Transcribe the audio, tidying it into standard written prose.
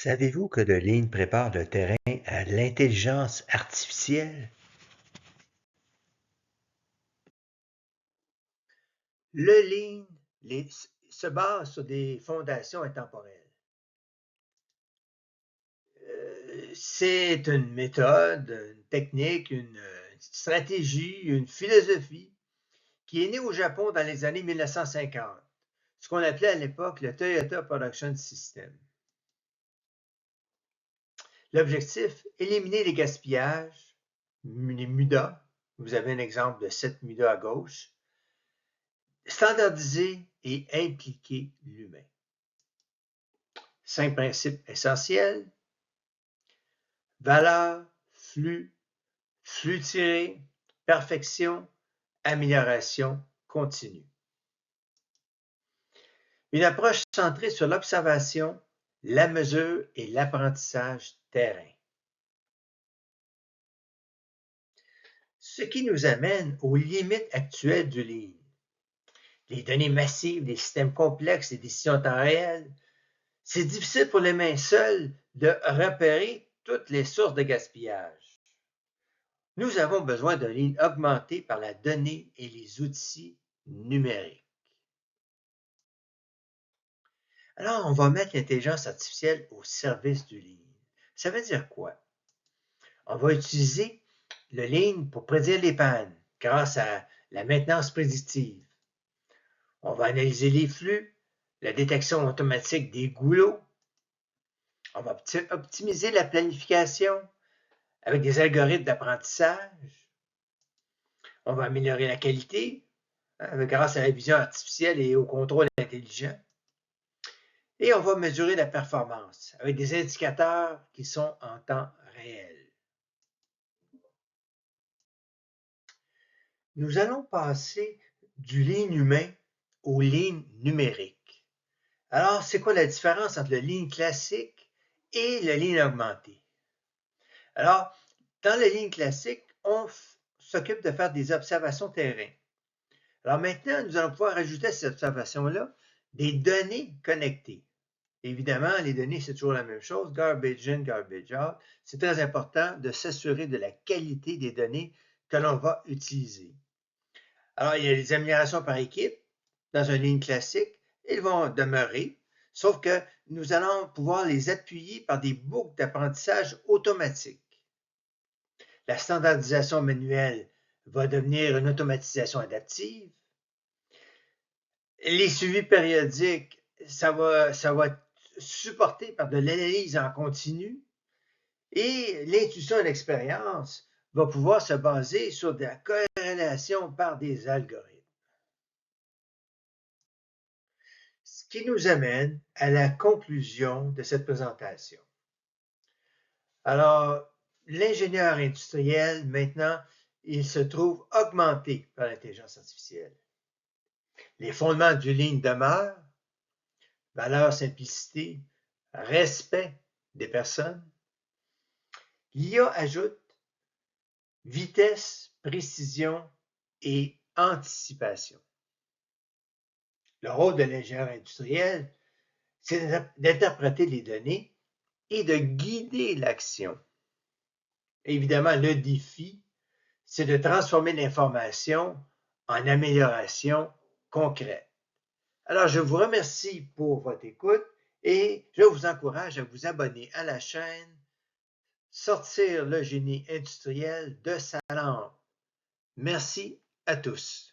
Savez-vous que le Lean prépare le terrain à l'intelligence artificielle? Le Lean se base sur des fondations intemporelles. C'est une méthode, une technique, une stratégie, une philosophie qui est née au Japon dans les années 1950, ce qu'on appelait à l'époque le Toyota Production System. L'objectif, éliminer les gaspillages, les MUDA. Vous avez un exemple de 7 MUDA à gauche. Standardiser et impliquer l'humain. 5 principes essentiels. Valeur, flux tiré, perfection, amélioration continue. Une approche centrée sur l'observation, la mesure et l'apprentissage terrain. Ce qui nous amène aux limites actuelles du Lean. Les données massives, les systèmes complexes, les décisions en temps réel. C'est difficile pour les mains seules de repérer toutes les sources de gaspillage. Nous avons besoin d'un Lean augmenté par la donnée et les outils numériques. Alors, on va mettre l'intelligence artificielle au service du Lean. Ça veut dire quoi? On va utiliser le Lean pour prédire les pannes grâce à la maintenance prédictive. On va analyser les flux, la détection automatique des goulots. On va optimiser la planification avec des algorithmes d'apprentissage. On va améliorer la qualité grâce à la vision artificielle et au contrôle intelligent. Et on va mesurer la performance avec des indicateurs qui sont en temps réel. Nous allons passer du Lean humain au Lean numérique. Alors, c'est quoi la différence entre le Lean classique et le Lean augmenté? Alors, dans le Lean classique, on s'occupe de faire des observations terrain. Alors maintenant, nous allons pouvoir ajouter à ces observations-là des données connectées. Évidemment, les données, c'est toujours la même chose, garbage in, garbage out. C'est très important de s'assurer de la qualité des données que l'on va utiliser. Alors, il y a des améliorations par équipe dans un Lean classique. Ils vont demeurer, sauf que nous allons pouvoir les appuyer par des boucles d'apprentissage automatiques. La standardisation manuelle va devenir une automatisation adaptive. Les suivis périodiques, ça va être supporté par de l'analyse en continu. Et l'intuition et l'expérience va pouvoir se baser sur de la corrélation par des algorithmes. Ce qui nous amène à la conclusion de cette présentation. Alors, l'ingénieur industriel, maintenant, il se trouve augmenté par l'intelligence artificielle. Les fondements du Lean demeurent, valeur, simplicité, respect des personnes. L'IA ajoute vitesse, précision et anticipation. Le rôle de l'ingénieur industriel, c'est d'interpréter les données et de guider l'action. Évidemment, le défi, c'est de transformer l'information en amélioration concrète. Alors, je vous remercie pour votre écoute et je vous encourage à vous abonner à la chaîne Sortir le génie industriel de sa lampe. Merci à tous.